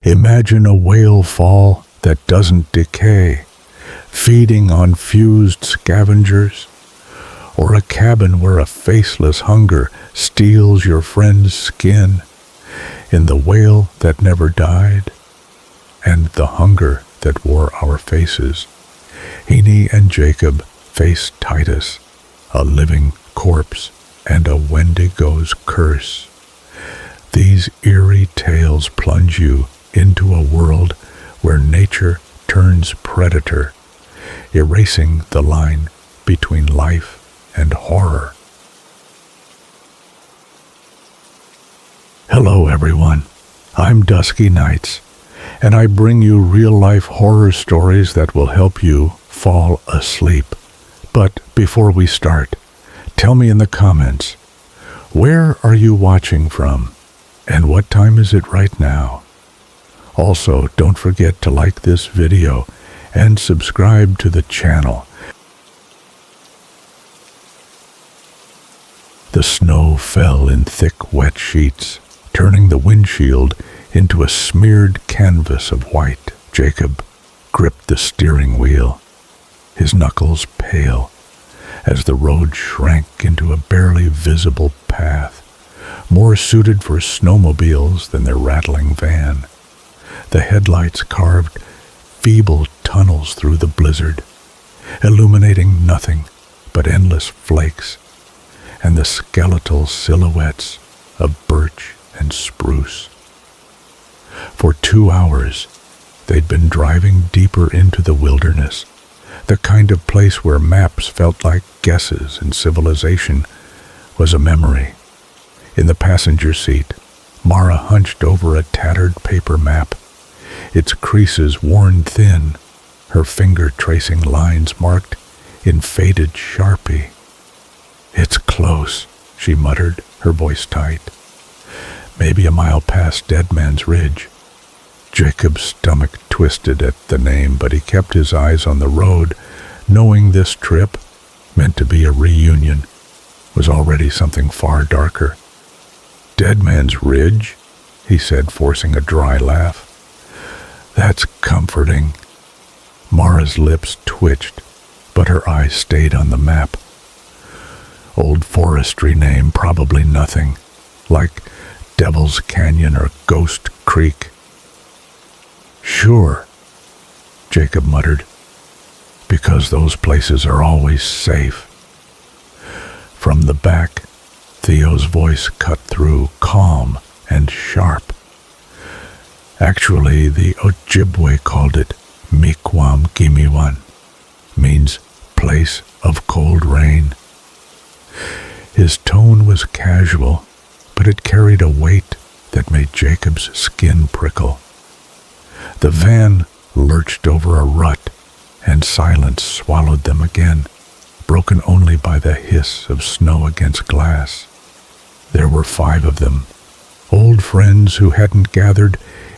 Imagine a whale fall that doesn't decay, feeding on fused scavengers, or a cabin where a faceless hunger steals your friend's skin. In The Whale That Never Died and The Hunger That Wore Our Faces, Heaney and Jacob face Titus, a living corpse and a Wendigo's curse. These eerie tales plunge you into a world where nature turns predator, erasing the line between life and horror. Hello everyone, I'm Dusky Nights, and I bring you real-life horror stories that will help you fall asleep. But before we start, tell me in the comments, where are you watching from, and what time is it right now? Also, don't forget to like this video and subscribe to the channel. The snow fell in thick, wet sheets, turning the windshield into a smeared canvas of white. Jacob gripped the steering wheel, his knuckles pale, as the road shrank into a barely visible path, more suited for snowmobiles than their rattling van. The headlights carved feeble tunnels through the blizzard, illuminating nothing but endless flakes and the skeletal silhouettes of birch and spruce. For 2 hours, they'd been driving deeper into the wilderness, the kind of place where maps felt like guesses and civilization was a memory. In the passenger seat, Mara hunched over a tattered paper map, its creases worn thin, her finger tracing lines marked in faded Sharpie. "It's close," she muttered, her voice tight. "Maybe a mile past Dead Man's Ridge." Jacob's stomach twisted at the name, but he kept his eyes on the road, knowing this trip, meant to be a reunion, was already something far darker. "Dead Man's Ridge?" he said, forcing a dry laugh. "That's comforting." Mara's lips twitched, but her eyes stayed on the map. Old forestry name, probably nothing, like Devil's Canyon or Ghost Creek. "Sure," Jacob muttered, "because those places are always safe." From the back, Theo's voice cut through, calm and sharp. Actually, the Ojibwe called it Mikwam Gimiwan, means place of cold rain. His tone was casual, but it carried a weight that made Jacob's skin prickle. The van lurched over a rut, and silence swallowed them again, broken only by the hiss of snow against glass. There were 5 of them, old friends who hadn't gathered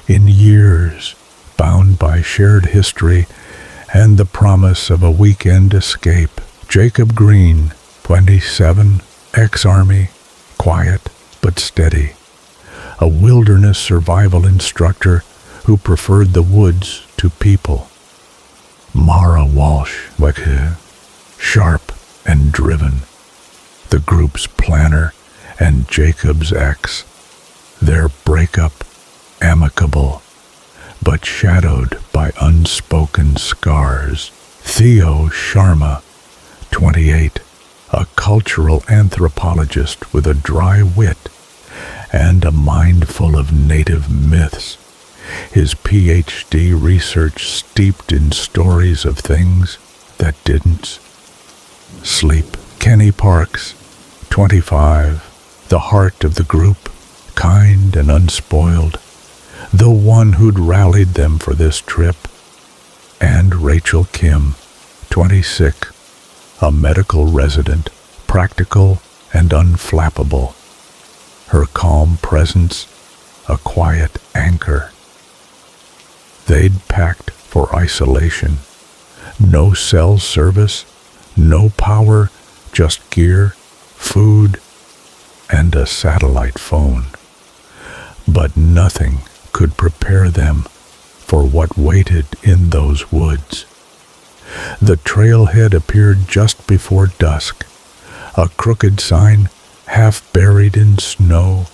in years, bound by shared history and the promise of a weekend escape. Jacob Green, 27, ex-Army, quiet but steady, a wilderness survival instructor who preferred the woods to people. Mara Walsh, sharp and driven, the group's planner and Jacob's ex, their breakup amicable, but shadowed by unspoken scars. Theo Sharma, 28, a cultural anthropologist with a dry wit and a mind full of native myths, his PhD research steeped in stories of things that didn't sleep. Kenny Parks, 25, the heart of the group, kind and unspoiled, the one who'd rallied them for this trip. And Rachel Kim, 26, a medical resident, practical and unflappable, her calm presence a quiet anchor. They'd packed for isolation. No cell service, no power, just gear, food, and a satellite phone. But nothing could prepare them for what waited in those woods. The trailhead appeared just before dusk, a crooked sign half buried in snow.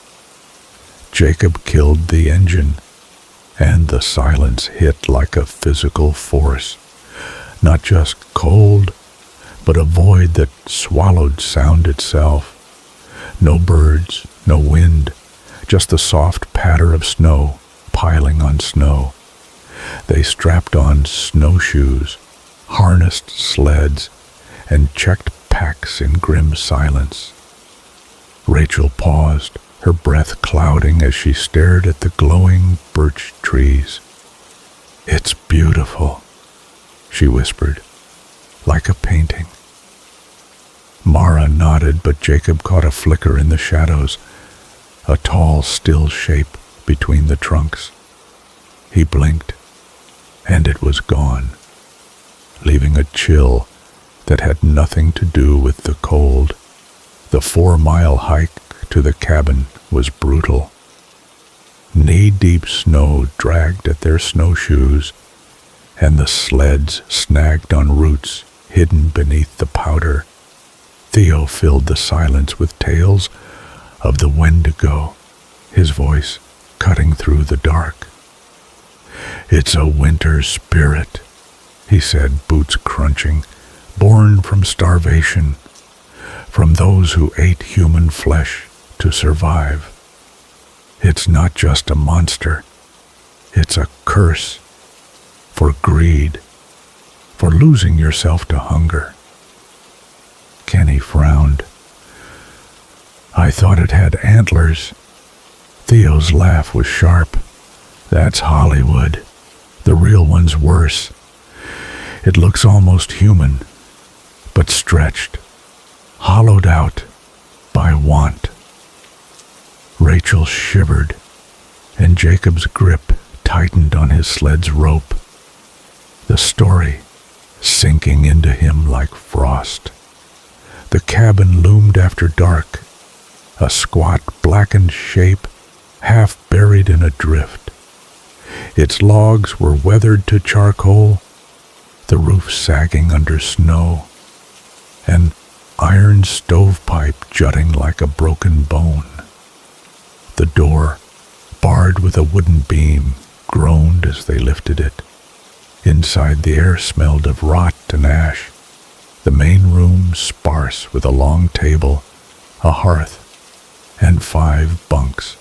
Jacob killed the engine, and the silence hit like a physical force, not just cold, but a void that swallowed sound itself. No birds, no wind, just the soft patter of snow piling on snow. They strapped on snowshoes, harnessed sleds, and checked packs in grim silence. Rachel paused, her breath clouding as she stared at the glowing birch trees. "It's beautiful," she whispered, "like a painting." Mara nodded, but Jacob caught a flicker in the shadows, a tall, still shape between the trunks. He blinked, and it was gone, leaving a chill that had nothing to do with the cold. The 4-mile hike to the cabin was brutal. Knee-deep snow dragged at their snowshoes, and the sleds snagged on roots hidden beneath the powder. Theo filled the silence with tales of the Wendigo, his voice cutting through the dark. "It's a winter spirit," he said, boots crunching, "born from starvation, from those who ate human flesh to survive. It's not just a monster, it's a curse for greed, for losing yourself to hunger." Kenny frowned. "I thought it had antlers." Theo's laugh was sharp. "That's Hollywood. The real one's worse. It looks almost human, but stretched, hollowed out by want." Rachel shivered, and Jacob's grip tightened on his sled's rope, the story sinking into him like frost. The cabin loomed after dark, a squat, blackened shape half buried in a drift. Its logs were weathered to charcoal, the roof sagging under snow, an iron stovepipe jutting like a broken bone. The door, barred with a wooden beam, groaned as they lifted it. Inside, the air smelled of rot and ash. The main room sparse with a long table, a hearth, and 5 bunks.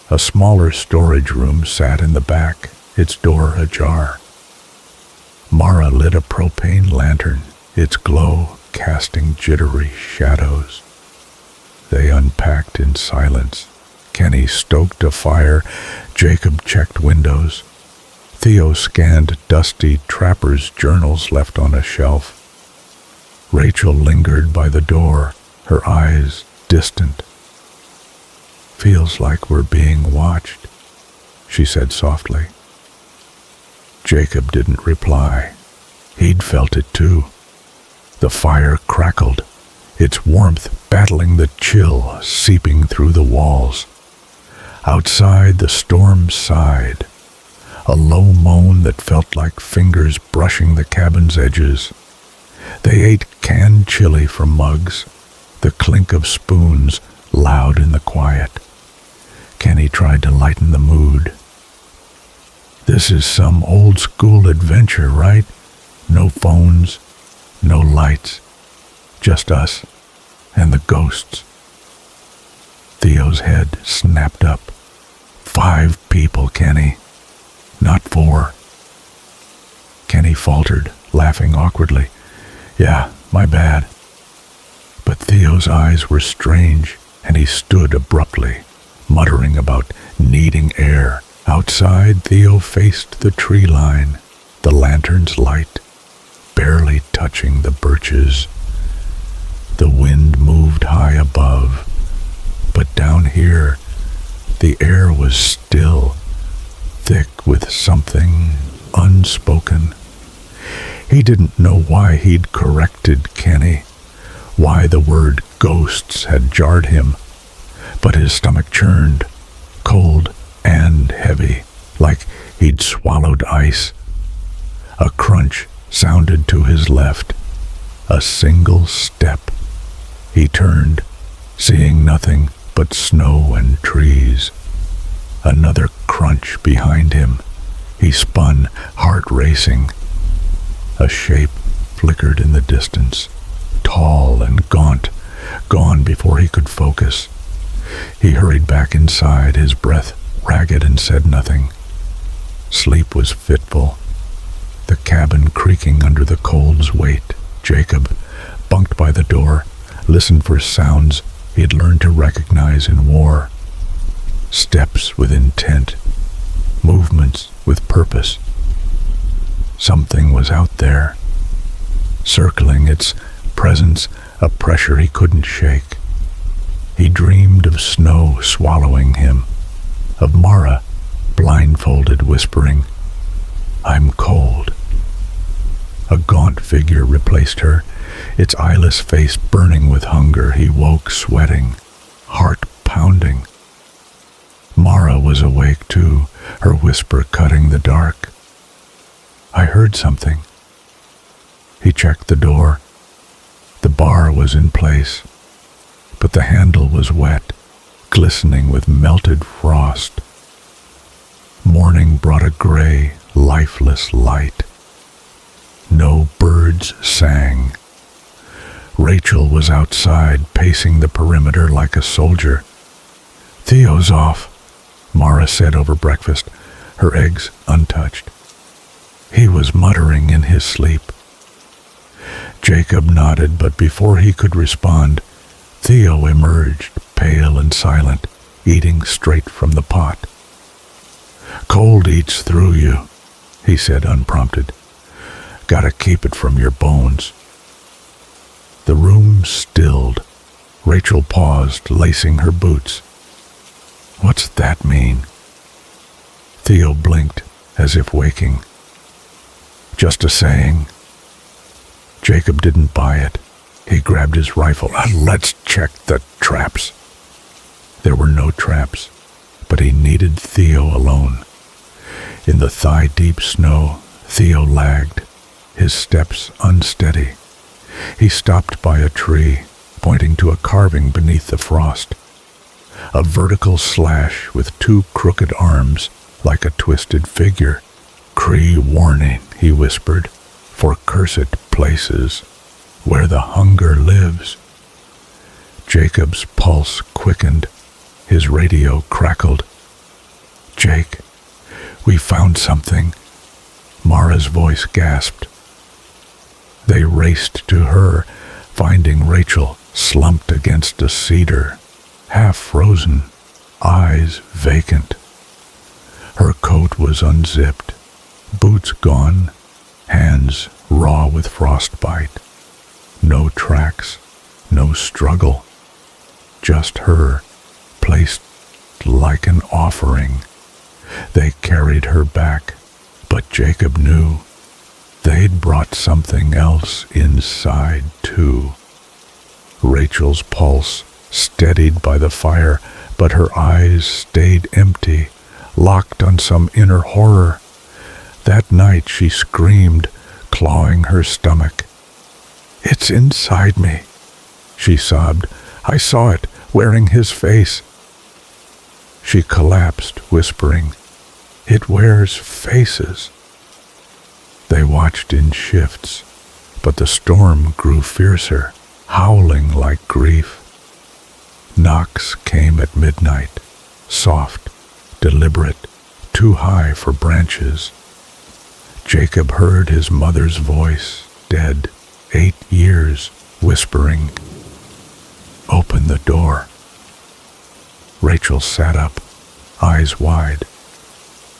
A smaller storage room sat in the back, its door ajar. Mara lit a propane lantern, its glow casting jittery shadows. They unpacked in silence. Kenny stoked a fire, Jacob checked windows. Theo scanned dusty trapper's journals left on a shelf. Rachel lingered by the door, her eyes distant. "Feels like we're being watched," she said softly. Jacob didn't reply. He'd felt it too. The fire crackled, its warmth battling the chill seeping through the walls. Outside, the storm sighed, a low moan that felt like fingers brushing the cabin's edges. They ate canned chili from mugs, the clink of spoons loud in the quiet. Kenny tried to lighten the mood. "This is some old-school adventure, right? No phones, no lights, just us and the ghosts." Theo's head snapped up. 5 people, Kenny, not 4. Kenny faltered, laughing awkwardly. "Yeah, my bad." But Theo's eyes were strange, and he stood abruptly, muttering about needing air. Outside, Theo faced the tree line, the lantern's light barely touching the birches. The wind moved high above, but down here, the air was still, thick with something unspoken. He didn't know why he'd corrected Kenny, why the word ghosts had jarred him, but his stomach churned, cold and heavy, like he'd swallowed ice. A crunch sounded to his left. A single step. He turned, seeing nothing but snow and trees. Another crunch behind him. He spun, heart racing. A shape flickered in the distance, tall and gaunt, gone before he could focus. He hurried back inside, his breath ragged, and said nothing. Sleep was fitful, the cabin creaking under the cold's weight. Jacob, bunked by the door, listened for sounds he had learned to recognize in war. Steps with intent, movements with purpose. Something was out there, circling, its presence a pressure he couldn't shake. He dreamed of snow swallowing him, of Mara, blindfolded, whispering, "I'm cold." A gaunt figure replaced her, its eyeless face burning with hunger. He woke sweating, heart pounding. Mara was awake too, her whisper cutting the dark. "I heard something." He checked the door. The bar was in place, but the handle was wet, glistening with melted frost. Morning brought a gray, lifeless light. No birds sang. Rachel was outside, pacing the perimeter like a soldier. "Theo's off," Mara said over breakfast, her eggs untouched. "He was muttering in his sleep." Jacob nodded, but before he could respond, Theo emerged, pale and silent, eating straight from the pot. "Cold eats through you," he said unprompted. "Gotta keep it from your bones." The room stilled. Rachel paused, lacing her boots. "What's that mean?" Theo blinked, as if waking. "Just a saying." Jacob didn't buy it. He grabbed his rifle. "Let's check the traps." There were no traps, but he needed Theo alone. In the thigh-deep snow, Theo lagged, his steps unsteady. He stopped by a tree, pointing to a carving beneath the frost. A vertical slash with two crooked arms, like a twisted figure. "Cree warning," he whispered, "for cursed places, where the hunger lives." Jacob's pulse quickened. His radio crackled. "Jake, we found something," Mara's voice gasped. They raced to her, finding Rachel slumped against a cedar, half frozen, eyes vacant. Her coat was unzipped, boots gone, hands raw with frostbite. No tracks, no struggle, just her, placed like an offering. They carried her back, but Jacob knew they'd brought something else inside too. Rachel's pulse steadied by the fire, but her eyes stayed empty, locked on some inner horror. That night she screamed, clawing her stomach. "It's inside me," she sobbed. "I saw it, wearing his face." She collapsed, whispering, "It wears faces." They watched in shifts, but the storm grew fiercer, howling like grief. Knocks came at midnight, soft, deliberate, too high for branches. Jacob heard his mother's voice, dead 8 years, whispering, "Open the door." Rachel sat up, eyes wide.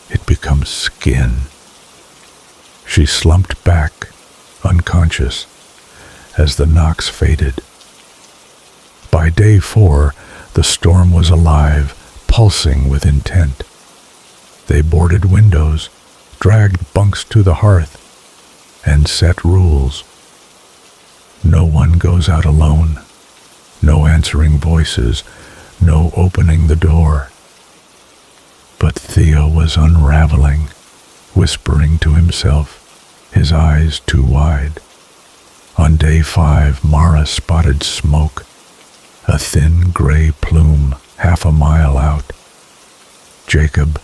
It becomes skin. She slumped back, unconscious, as the knocks faded. By day 4, the storm was alive, pulsing with intent. They boarded windows, dragged bunks to the hearth, and set rules. No one goes out alone, no answering voices, no opening the door. But Theo was unraveling, whispering to himself, his eyes too wide. On day 5, Mara spotted smoke, a thin gray plume half a mile out. Jacob,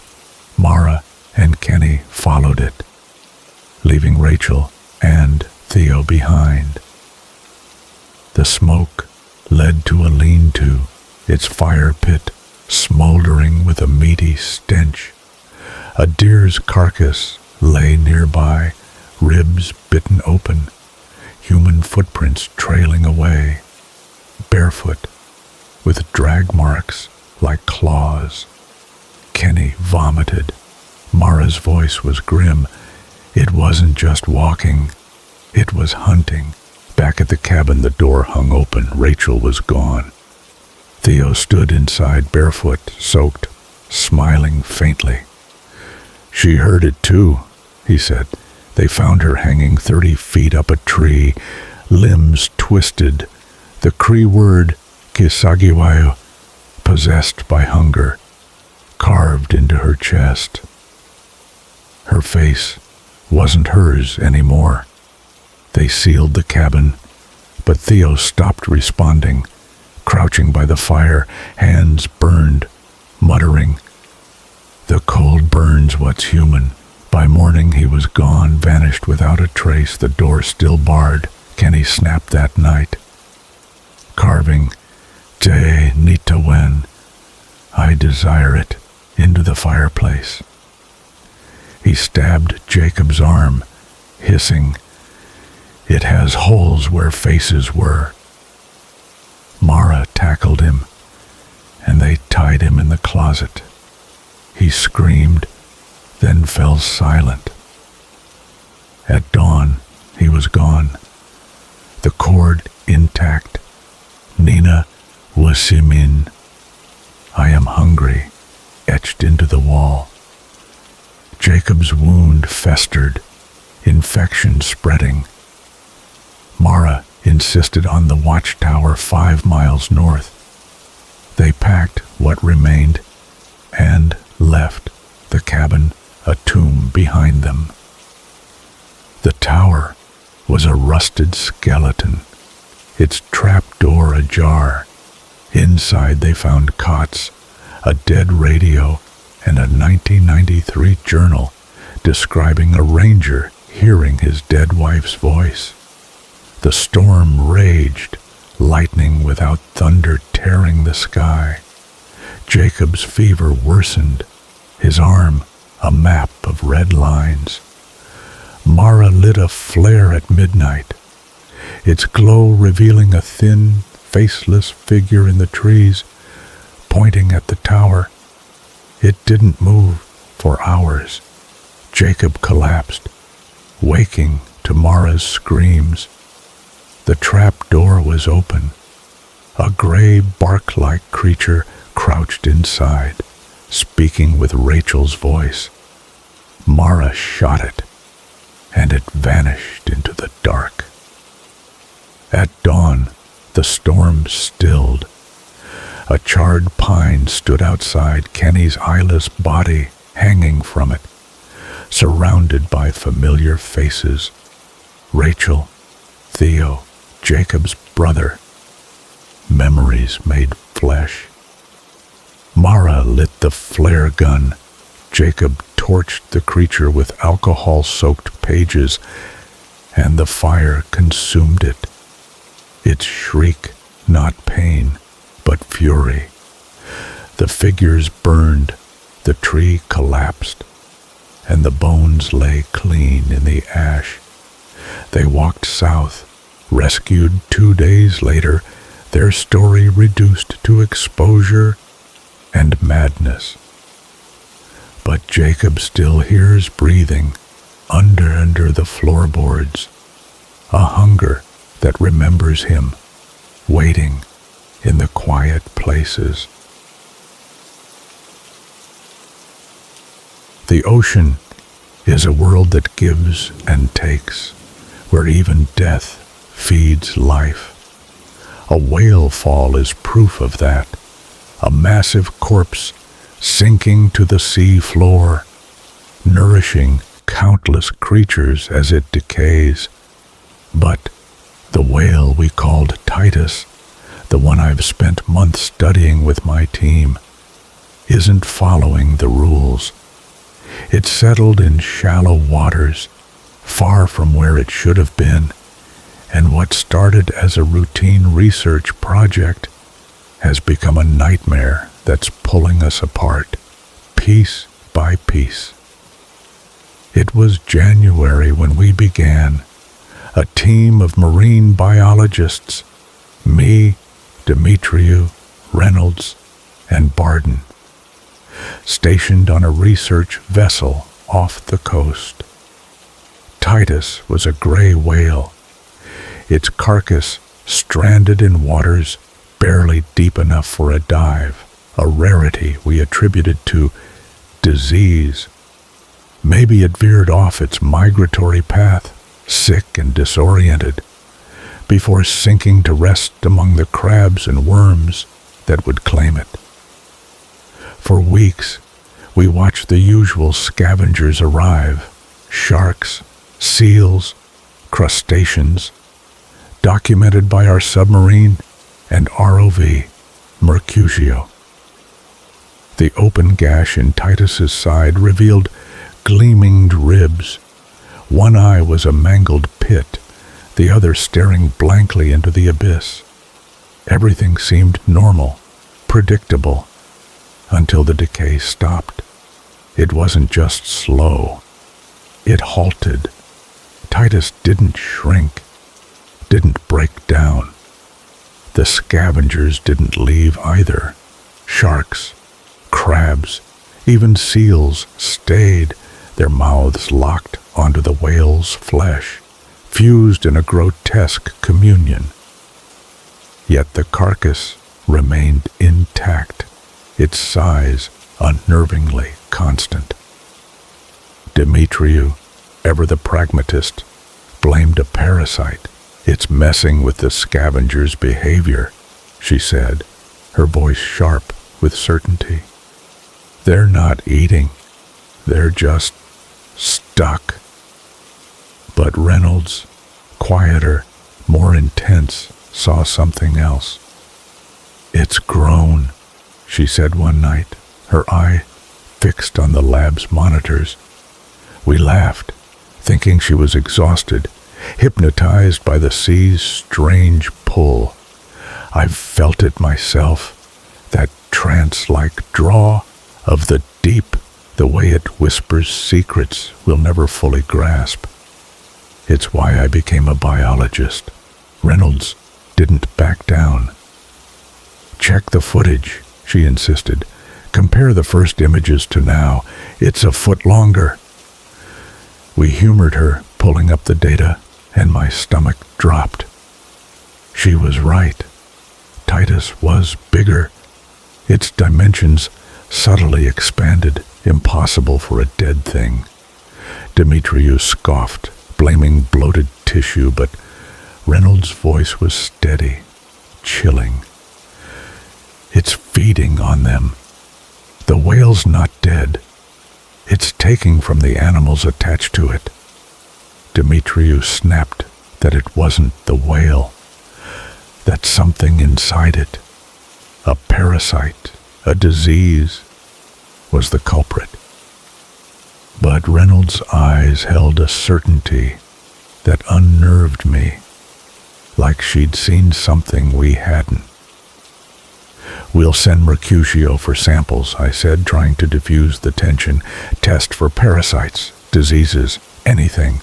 Mara, and Kenny followed it, leaving Rachel and Theo behind. The smoke led to a lean-to, its fire pit smoldering with a meaty stench. A deer's carcass lay nearby, ribs bitten open, human footprints trailing away, barefoot, with drag marks like claws. Kenny vomited. Mara's voice was grim. It wasn't just walking, it was hunting. Back at the cabin, the door hung open. Rachel was gone. Theo stood inside, barefoot, soaked, smiling faintly. "She heard it too," he said. "They found her hanging 30 feet up a tree, limbs twisted, the Cree word kisagiwayo, possessed by hunger, carved into her chest." Her face wasn't hers anymore. They sealed the cabin, but Theo stopped responding, crouching by the fire, hands burned, muttering, "The cold burns what's human." By morning he was gone, vanished without a trace, the door still barred. Kenny snapped that night, carving "Te Nitawen, I desire it," into the fireplace. He stabbed Jacob's arm, hissing, "It has holes where faces were." Mara tackled him, and they tied him in the closet. He screamed, then fell silent. At dawn, he was gone, the cord intact. Nina Wasimin, I am hungry, etched into the wall. Jacob's wound festered, infection spreading. Mara insisted on the watchtower 5 miles north. They packed what remained and left the cabin, a tomb behind them. The tower was a rusted skeleton, its trapdoor ajar. Inside they found cots, a dead radio, and a 1993 journal describing a ranger hearing his dead wife's voice. The storm raged, lightning without thunder tearing the sky. Jacob's fever worsened, his arm a map of red lines. Mara lit a flare at midnight, its glow revealing a thin, faceless figure in the trees, pointing at the tower. It didn't move for hours. Jacob collapsed, waking to Mara's screams. The trap door was open. A gray, bark-like creature crouched inside, speaking with Rachel's voice. Mara shot it, and it vanished into the dark. At dawn, the storm stilled. A charred pine stood outside, Kenny's eyeless body hanging from it, surrounded by familiar faces. Rachel, Theo, Jacob's brother. Memories made flesh. Mara lit the flare gun. Jacob torched the creature with alcohol-soaked pages, and the fire consumed it. Its shriek, not pain, but fury. The figures burned, the tree collapsed, and the bones lay clean in the ash. They walked south, rescued 2 days later, their story reduced to exposure and madness. But Jacob still hears breathing under the floorboards, a hunger that remembers him, waiting in the quiet places. The ocean is a world that gives and takes, where even death feeds life. A whale fall is proof of that. A massive corpse sinking to the sea floor, nourishing countless creatures as it decays. But the whale we called Titus, the one I've spent months studying with my team, isn't following the rules. It settled in shallow waters, far from where it should have been, and what started as a routine research project has become a nightmare that's pulling us apart, piece by piece. It was January when we began, a team of marine biologists, me, Demetriou, Reynolds, and Barden, stationed on a research vessel off the coast. Titus was a gray whale, its carcass stranded in waters barely deep enough for a dive, a rarity we attributed to disease. Maybe it veered off its migratory path, sick and disoriented, before sinking to rest among the crabs and worms that would claim it. For weeks, we watched the usual scavengers arrive: sharks, seals, crustaceans, documented by our submarine and ROV, Mercutio. The open gash in Titus's side revealed gleaming ribs. One eye was a mangled pit, the other staring blankly into the abyss. Everything seemed normal, predictable, until the decay stopped. It wasn't just slow. It halted. Titus didn't shrink, didn't break down. The scavengers didn't leave either. Sharks, crabs, even seals stayed, their mouths locked onto the whale's flesh, fused in a grotesque communion. Yet the carcass remained intact, its size unnervingly constant. Demetriou, ever the pragmatist, blamed a parasite. "It's messing with the scavenger's behavior," she said, her voice sharp with certainty. "They're not eating. They're just stuck." But Reynolds, quieter, more intense, saw something else. "It's grown," she said one night, her eye fixed on the lab's monitors. We laughed, thinking she was exhausted, hypnotized by the sea's strange pull. I've felt it myself, that trance-like draw of the deep, the way it whispers secrets we'll never fully grasp. It's why I became a biologist. Reynolds didn't back down. "Check the footage," she insisted. "Compare the first images to now. It's a foot longer." We humored her, pulling up the data, and my stomach dropped. She was right. Titus was bigger. Its dimensions subtly expanded, impossible for a dead thing. Demetriou scoffed, blaming bloated tissue, but Reynolds' voice was steady, chilling. "It's feeding on them. The whale's not dead. It's taking from the animals attached to it." Demetriou snapped that it wasn't the whale, that something inside it, a parasite, a disease, was the culprit. But Reynolds' eyes held a certainty that unnerved me, like she'd seen something we hadn't. "We'll send Mercutio for samples," I said, trying to diffuse the tension. "Test for parasites, diseases, anything."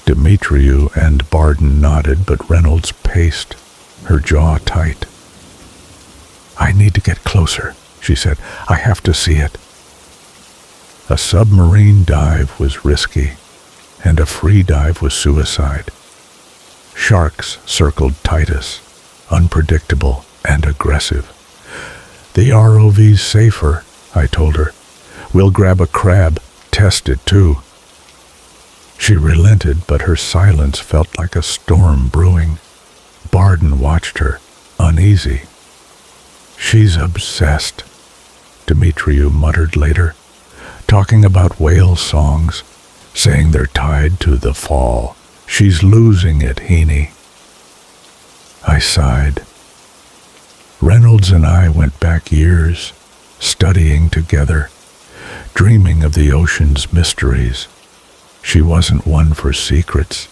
Demetriou and Barden nodded, but Reynolds paced, her jaw tight. "I need to get closer," she said. "I have to see it." A submarine dive was risky, and a free dive was suicide. Sharks circled Titus, unpredictable and aggressive. "The ROV's safer," I told her. "We'll grab a crab, test it too." She relented, but her silence felt like a storm brewing. Barden watched her, uneasy. "She's obsessed." Demetriou muttered later, talking about whale songs, saying they're tied to the fall. She's losing it, Heaney. I sighed. Reynolds and I went back years, studying together, dreaming of the ocean's mysteries. She wasn't one for secrets,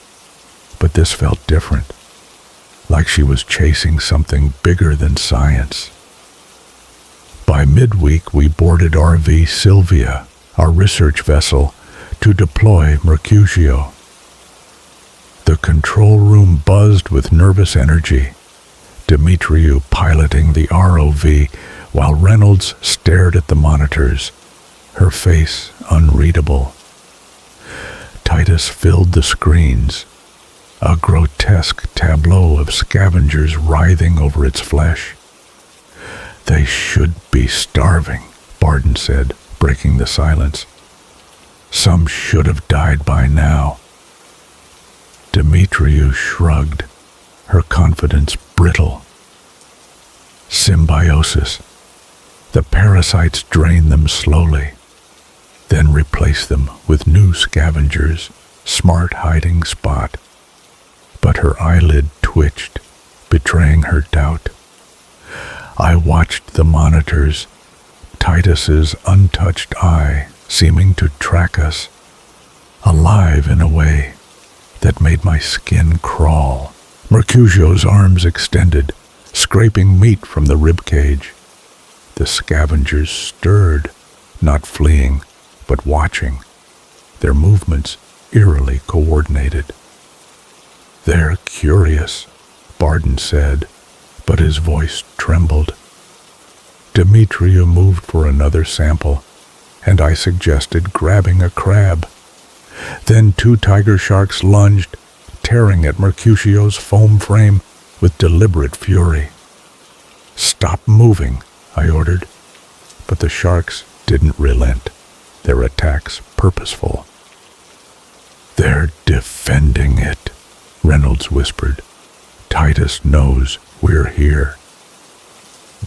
but this felt different, like she was chasing something bigger than science. By midweek, we boarded RV Sylvia, our research vessel, to deploy Mercutio. The control room buzzed with nervous energy, Demetriou piloting the ROV while Reynolds stared at the monitors, her face unreadable. Titus filled the screens, a grotesque tableau of scavengers writhing over its flesh. They should be starving, Barden said, breaking the silence. Some should have died by now. Demetriou shrugged, her confidence brittle. Symbiosis. The parasites drain them slowly, then replace them with new scavengers, smart hiding spot. But her eyelid twitched, betraying her doubt. I watched the monitors, Titus's untouched eye seeming to track us, alive in a way that made my skin crawl. Mercutio's arms extended, scraping meat from the ribcage. The scavengers stirred, not fleeing, but watching, their movements eerily coordinated. They're curious, Barden said, but his voice trembled. Demetriou moved for another sample, and I suggested grabbing a crab. Then 2 tiger sharks lunged, tearing at Mercutio's foam frame with deliberate fury. "Stop moving," I ordered, but the sharks didn't relent, their attacks purposeful. "They're defending it," Reynolds whispered. "Titus knows we're here."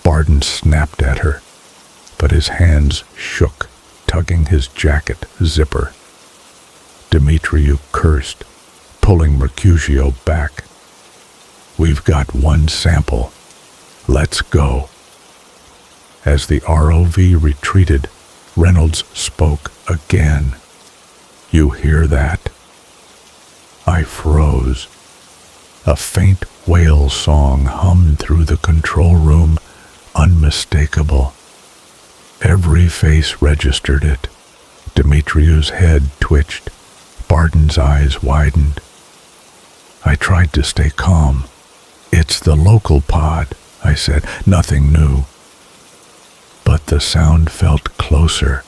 Barden snapped at her, but his hands shook, tugging his jacket zipper. Demetriou cursed, pulling Mercutio back. "We've got one sample. Let's go." As the ROV retreated, Reynolds spoke again. "You hear that?" I froze. A faint whale song hummed through the control room, unmistakable. Every face registered it. Demetriou's head twitched. Barden's eyes widened. I tried to stay calm. "It's the local pod," I said. "Nothing new." But the sound felt closer,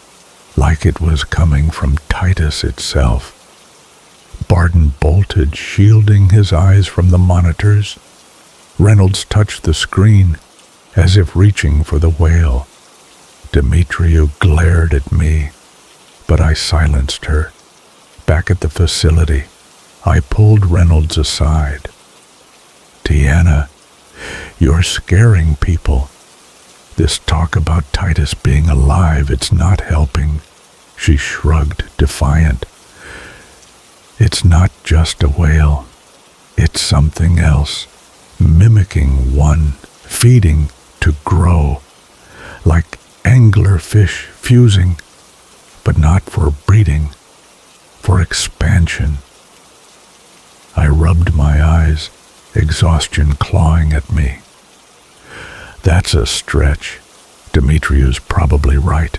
like it was coming from Titus itself. Barden bolted, shielding his eyes from the monitors. Reynolds touched the screen, as if reaching for the whale. Demetriou glared at me, but I silenced her. Back at the facility, I pulled Reynolds aside. "Tiana, you're scaring people. This talk about Titus being alive, it's not helping." She shrugged, defiant. "It's not just a whale. It's something else, mimicking one, feeding to grow, like anglerfish fusing, but not for breeding, for expansion." I rubbed my eyes, exhaustion clawing at me. "That's a stretch. Demetriou's probably right.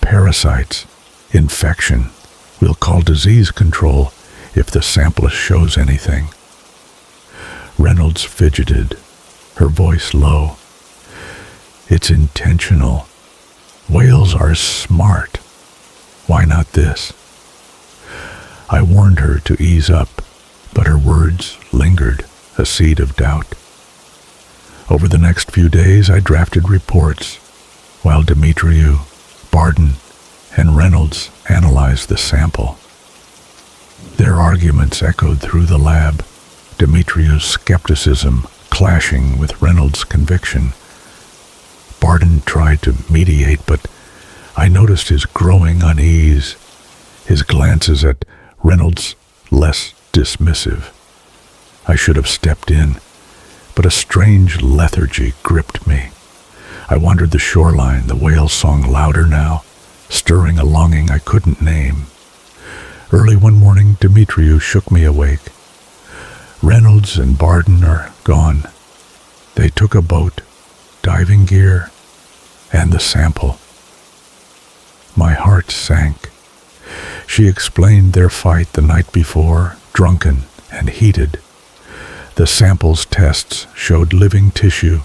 Parasites, infection. We'll call disease control if the sample shows anything." Reynolds fidgeted, her voice low. "It's intentional. Whales are smart. Why not this?" I warned her to ease up, but her words lingered, a seed of doubt. Over the next few days, I drafted reports, while Demetriou, Barden, and Reynolds analyzed the sample. Their arguments echoed through the lab, Demetriou's skepticism clashing with Reynolds' conviction. Barton tried to mediate, but I noticed his growing unease, his glances at Reynolds less dismissive. I should have stepped in, but a strange lethargy gripped me. I wandered the shoreline, the whale song louder now, stirring a longing I couldn't name. Early one morning, Demetriou shook me awake. Reynolds and Barton are gone. They took a boat, diving gear, and the sample. My heart sank. She explained their fight the night before, drunken and heated. The sample's tests showed living tissue.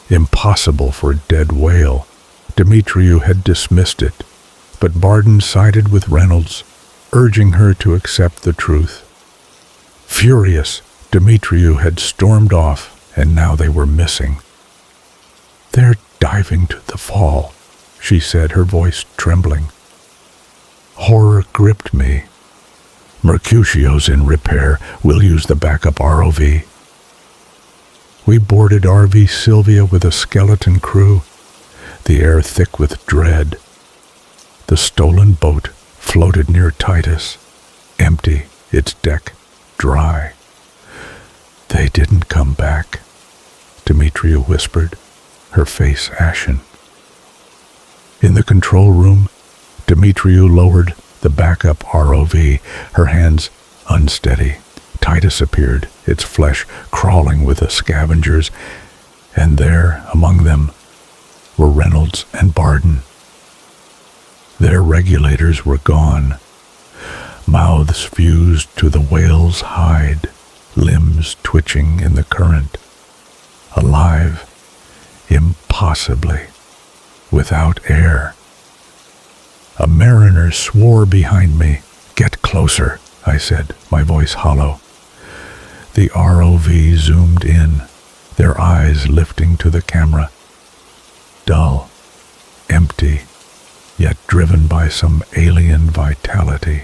Impossible for a dead whale. Demetriou had dismissed it, but Barton sided with Reynolds, urging her to accept the truth. Furious, Demetriou had stormed off, and now they were missing. "They're diving to the fall," she said, her voice trembling. Horror gripped me. "Mercutio's in repair. We'll use the backup ROV." We boarded RV Sylvia with a skeleton crew, the air thick with dread. The stolen boat floated near Titus, empty, its deck dry. "They didn't come back," Demetriou whispered, her face ashen. In the control room, Demetriou lowered the backup ROV, her hands unsteady. Titus appeared, its flesh crawling with the scavengers, and there, among them, were Reynolds and Barton. Their regulators were gone, mouths fused to the whale's hide, limbs twitching in the current. Alive, impossibly, without air. A mariner swore behind me. "Get closer," I said, my voice hollow. The ROV zoomed in, their eyes lifting to the camera. Dull, empty, yet driven by some alien vitality.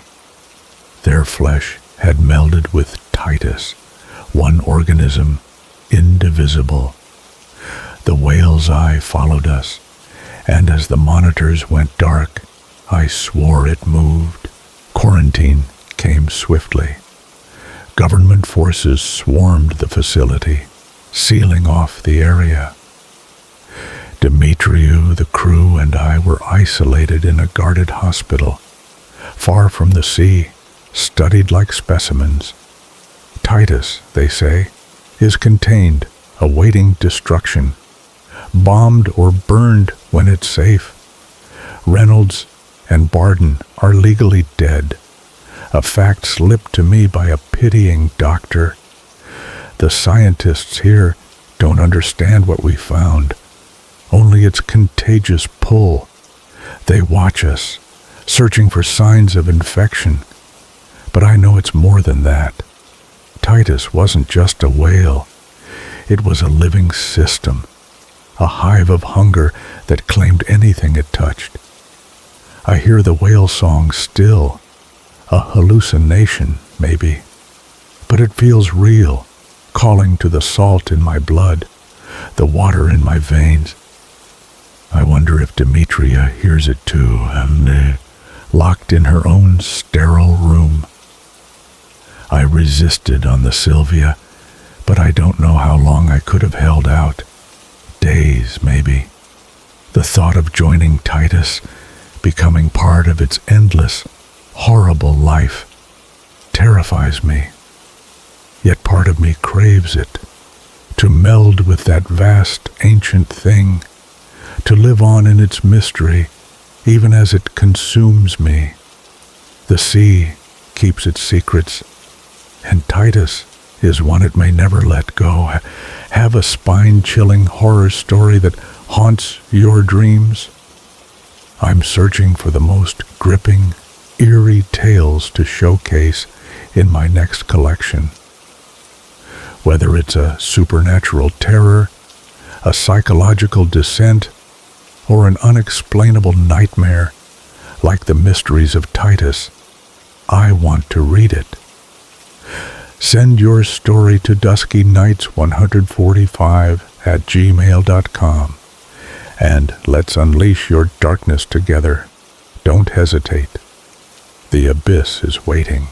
Their flesh had melded with Titus, one organism, indivisible. The whale's eye followed us, and as the monitors went dark, I swore it moved. Quarantine came swiftly. Government forces swarmed the facility, sealing off the area. Demetriou, the crew, and I were isolated in a guarded hospital, far from the sea, studied like specimens. Titus, they say, is contained, awaiting destruction, bombed or burned when it's safe. Reynolds and Barton are legally dead, a fact slipped to me by a pitying doctor. The scientists here don't understand what we found, only its contagious pull. They watch us, searching for signs of infection. But I know it's more than that. Titus wasn't just a whale. It was a living system, a hive of hunger that claimed anything it touched. I hear the whale song still, a hallucination, maybe, but it feels real, calling to the salt in my blood, the water in my veins. I wonder if Demetria hears it too, and locked in her own sterile room. I resisted on the Sylvia, but I don't know how long I could have held out. Days, maybe. The thought of joining Titus, becoming part of its endless, horrible life, terrifies me. Yet part of me craves it, to meld with that vast, ancient thing, to live on in its mystery, even as it consumes me. The sea keeps its secrets, and Titus is one it may never let go. Have a spine-chilling horror story that haunts your dreams. I'm searching for the most gripping, eerie tales to showcase in my next collection. Whether it's a supernatural terror, a psychological descent, or an unexplainable nightmare, like the mysteries of Titus, I want to read it. Send your story to duskynights145@gmail.com, And let's unleash your darkness together. Don't hesitate. The abyss is waiting.